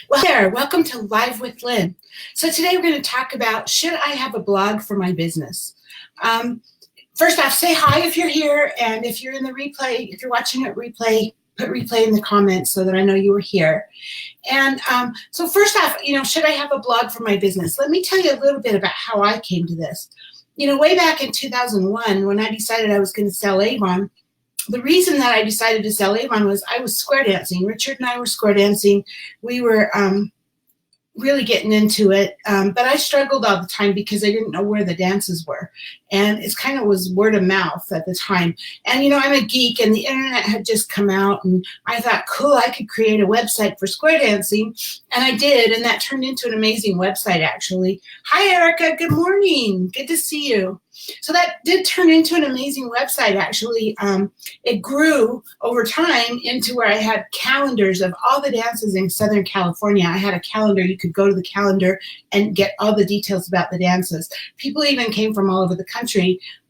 Well, there, welcome to Live with Lynn. So today we're going to talk about, should I have a blog for my business? First off, say hi if you're here, and if you're in the replay, if you're watching it replay, put replay in the comments so that I know you were here. And so first off, should I have a blog for my business? Let me tell you a little bit about how I came to this. Way back in 2001, when I decided I was going to sell Avon, the reason that I decided to sell Avon was I was square dancing. Richard and I were square dancing. We were really getting into it, but I struggled all the time because I didn't know where the dances were. And it kind of was word of mouth at the time. And, I'm a geek, and the internet had just come out, and I thought, cool, I could create a website for square dancing. And I did, and that turned into an amazing website, actually. Hi, Erica. Good morning. Good to see you. So that did turn into an amazing website, actually. It grew over time into where I had calendars of all the dances in Southern California. I had a calendar. You could go to the calendar and get all the details about the dances. People even came from all over the country.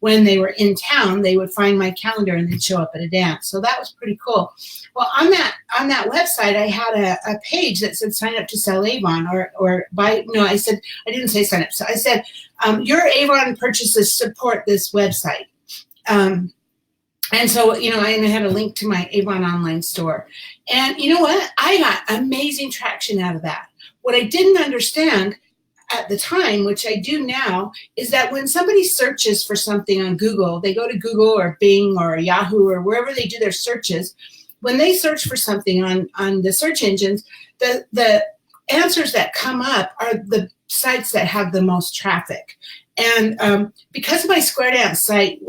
When they were in town, they would find my calendar and they'd show up at a dance. So that was pretty cool. Well, on that website, I had a page that said sign up to Sell Avon or buy. No, I didn't say sign up. So I said, your Avon purchases support this website. And so, I had a link to my Avon online store. And you know what? I got amazing traction out of that. What I didn't understand at the time, which I do now, is that when somebody searches for something on Google, they go to Google or Bing or Yahoo or wherever they do their searches. When they search for something on the search engines, the answers that come up are the sites that have the most traffic. And because my Square Dance site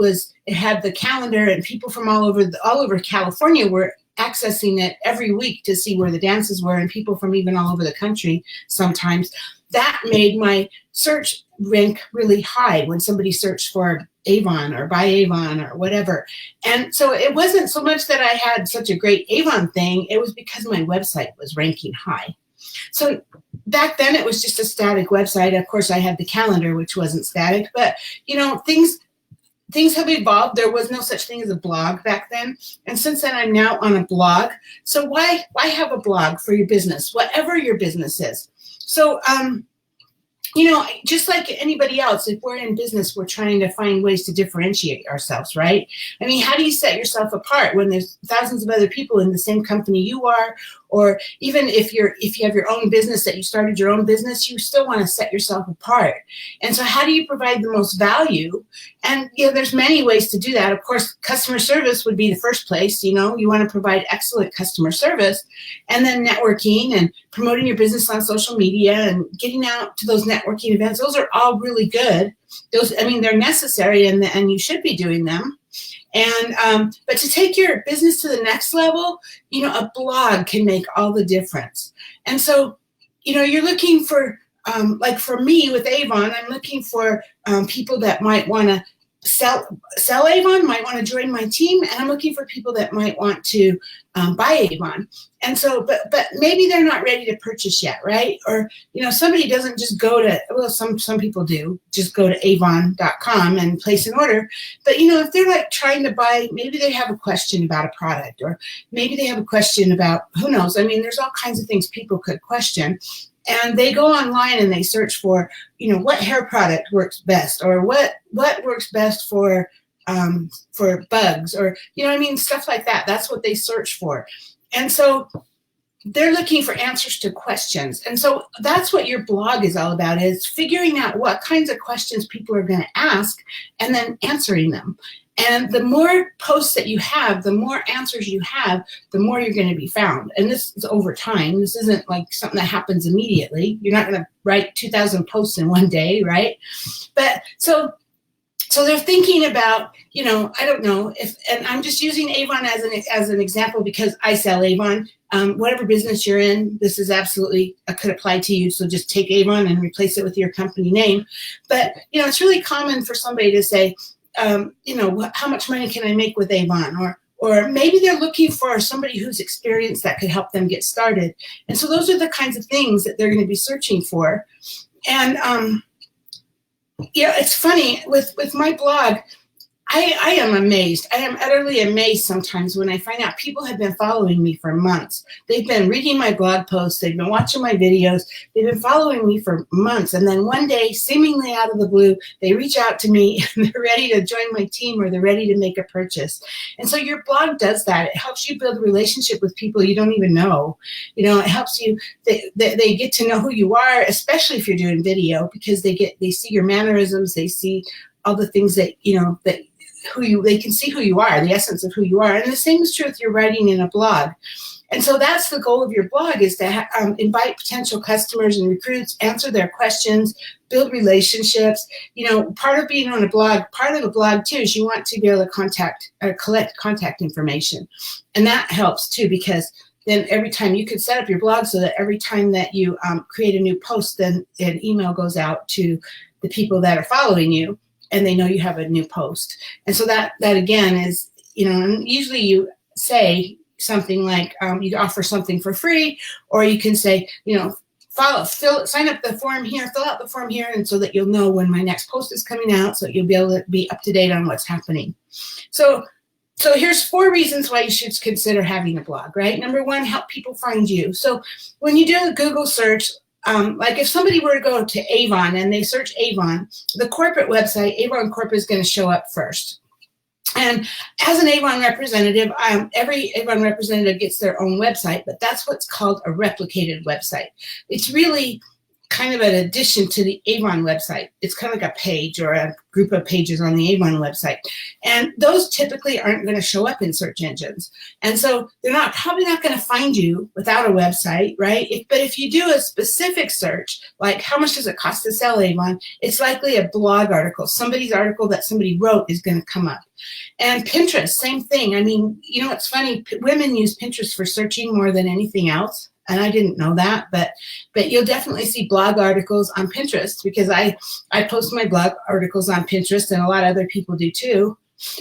it had the calendar, and people from all over California were accessing it every week to see where the dances were, and people from even all over the country sometimes, that made my search rank really high when somebody searched for Avon or buy Avon or whatever. And so it wasn't so much that I had such a great Avon thing, it was because my website was ranking high. So back then it was just a static website. Of course, I had the calendar, which wasn't static, but things have evolved. There was no such thing as a blog back then. And since then, I'm now on a blog. So why have a blog for your business, whatever your business is? So, just like anybody else, if we're in business, we're trying to find ways to differentiate ourselves, right? I mean, how do you set yourself apart when there's thousands of other people in the same company you are? Or even if you have your own business, that you started your own business, you still want to set yourself apart. And so how do you provide the most value? And, there's many ways to do that. Of course, customer service would be the first place. You want to provide excellent customer service, and then networking and promoting your business on social media and getting out to those networking events. Those are all really good. They're necessary, and you should be doing them. And but to take your business to the next level, a blog can make all the difference. And so, you're looking for, like for me with Avon, I'm looking for people that might want to sell Avon, might want to join my team, and I'm looking for people that might want to buy Avon. And so, but maybe they're not ready to purchase yet, right? Or, somebody doesn't just go to, well, some people do just go to avon.com and place an order. But, if they're like trying to buy, maybe they have a question about a product, or maybe they have a question about, who knows? There's all kinds of things people could question. And they go online and they search for, what hair product works best, or what works best for bugs, or, stuff like that. That's what they search for. And so they're looking for answers to questions. And so that's what your blog is all about, is figuring out what kinds of questions people are going to ask and then answering them. And the more posts that you have, the more answers you have, the more you're going to be found. And this is over time. This isn't like something that happens immediately. You're not going to write 2,000 posts in one day, right? But so they're thinking about, I don't know if, and I'm just using Avon as an example because I sell Avon. Whatever business you're in, this is absolutely could apply to you. So just take Avon and replace it with your company name. But, it's really common for somebody to say, how much money can I make with Avon? Or maybe they're looking for somebody who's experienced that could help them get started. And so those are the kinds of things that they're going to be searching for. And, it's funny with my blog, I am amazed. I am utterly amazed sometimes when I find out people have been following me for months. They've been reading my blog posts. They've been watching my videos. They've been following me for months. And then one day, seemingly out of the blue, they reach out to me and they're ready to join my team or they're ready to make a purchase. And so your blog does that. It helps you build a relationship with people you don't even know. You know, it helps you, they get to know who you are, especially if you're doing video, because they see your mannerisms. They see all the things that, you know, that they can see who you are, the essence of who you are. And the same is true if you're writing in a blog. And so that's the goal of your blog, is to invite potential customers and recruits, answer their questions, build relationships. You know, part of being on a blog, part of a blog too, is you want to be able to collect contact information. And that helps too, because then every time you could set up your blog so that every time that you create a new post, then an email goes out to the people that are following you, and they know you have a new post. And so that again is, you know, and usually you say something like you offer something for free, or you can say, you know, sign up the form here, fill out the form here, and so that you'll know when my next post is coming out, so you'll be able to be up to date on what's happening. So here's 4 reasons why you should consider having a blog, right? Number 1, help people find you. So when you do a Google search, like if somebody were to go to Avon and they search Avon, the corporate website, Avon Corp, is going to show up first. And as an Avon representative, every Avon representative gets their own website, but that's what's called a replicated website. It's really kind of an addition to the Avon website. It's kind of like a page or a group of pages on the Avon website. And those typically aren't going to show up in search engines. And so they're probably not going to find you without a website, right? But if you do a specific search, like how much does it cost to sell Avon, it's likely a blog article. Somebody's article that somebody wrote is going to come up. And Pinterest, same thing. I mean, you know, it's funny. Women use Pinterest for searching more than anything else. And I didn't know that, but you'll definitely see blog articles on Pinterest, because I post my blog articles on Pinterest, and a lot of other people do too.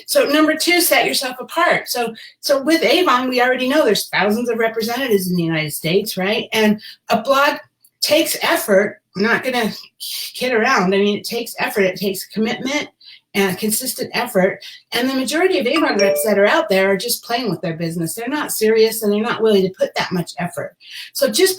So number 2, set yourself apart. So with Avon, we already know there's thousands of representatives in the United States, right? And a blog takes effort. I'm not going to kid around. I mean, it takes effort. It takes commitment and consistent effort. And the majority of Avon reps that are out there are just playing with their business. They're not serious, and they're not willing to put that much effort. So just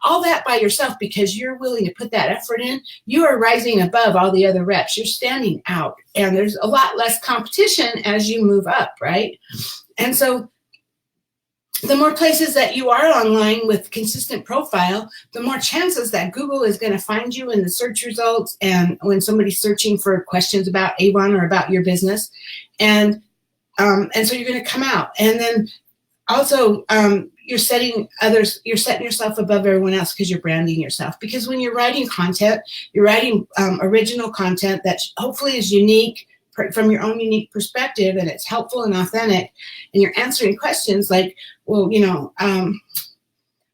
all that by yourself, because you're willing to put that effort in, you are rising above all the other reps. You're standing out, and there's a lot less competition as you move up, right? And so the more places that you are online with consistent profile, the more chances that Google is going to find you in the search results, and when somebody's searching for questions about Avon or about your business. And so you're going to come out. And then also you're setting yourself above everyone else, because you're branding yourself. Because when you're writing content, you're writing original content that hopefully is unique from your own unique perspective, and it's helpful and authentic, and you're answering questions like, well, you know,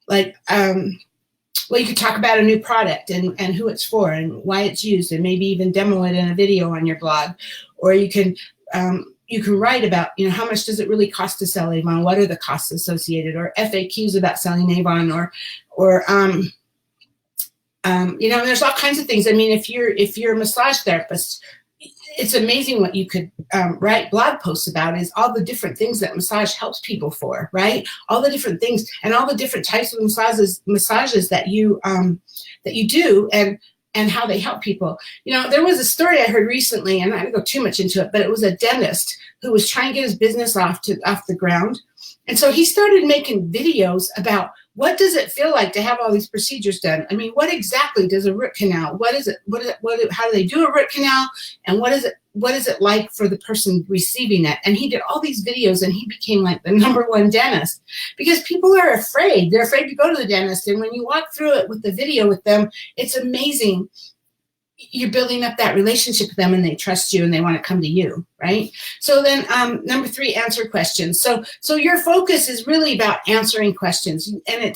well, you could talk about a new product and who it's for and why it's used, and maybe even demo it in a video on your blog. Or you can write about, you know, how much does it really cost to sell Avon? What are the costs associated? Or FAQs about selling Avon, or you know, there's all kinds of things. I mean, if you're a massage therapist, it's amazing what you could write blog posts about, is all the different things that massage helps people for, right? All the different things and all the different types of massages that you do, and how they help people. You know, there was a story I heard recently, and I don't go too much into it, but it was a dentist who was trying to get his business off the ground. And so he started making videos about, what does it feel like to have all these procedures done? I mean, what exactly does a root canal? What is it? How do they do a root canal? And what is it like for the person receiving it? And he did all these videos, and he became like the #1 dentist, because people are afraid. They're afraid to go to the dentist. And when you walk through it with the video with them, it's amazing. You're building up that relationship with them, and they trust you, and they want to come to you, right? So then number 3, answer questions. So your focus is really about answering questions, and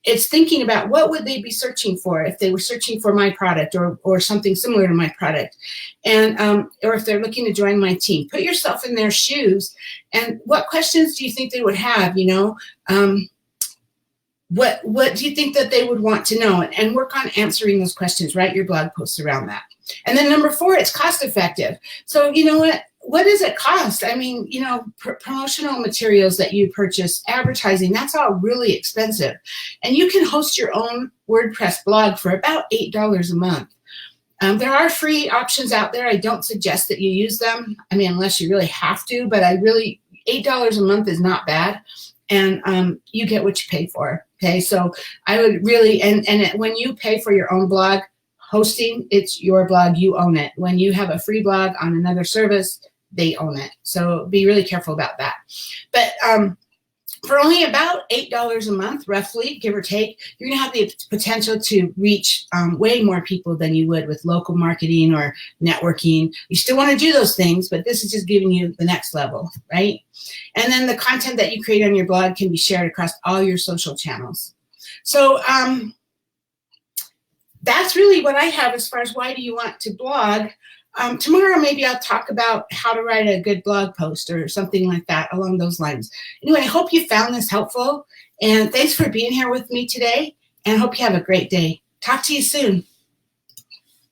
it's thinking about what would they be searching for if they were searching for my product or something similar to my product, and or if they're looking to join my team. Put yourself in their shoes, and what questions do you think they would have? You know, what do you think that they would want to know? And work on answering those questions. Write your blog posts around that. And then number 4, it's cost effective. So you know what? what does it cost? I mean, you know, promotional materials that you purchase, advertising, that's all really expensive. And you can host your own WordPress blog for about $8 a month. There are free options out there. I don't suggest that you use them. I mean, unless you really have to, but $8 a month is not bad. And you get what you pay for. Okay, so I would really, and when you pay for your own blog hosting, it's your blog, you own it. When you have a free blog on another service, they own it. So be really careful about that. But for only about $8 a month, roughly, give or take, you're going to have the potential to reach way more people than you would with local marketing or networking. You still want to do those things, but this is just giving you the next level, right? And then the content that you create on your blog can be shared across all your social channels. So that's really what I have as far as why do you want to blog. Tomorrow, maybe I'll talk about how to write a good blog post or something like that along those lines. Anyway, I hope you found this helpful. And thanks for being here with me today. And I hope you have a great day. Talk to you soon.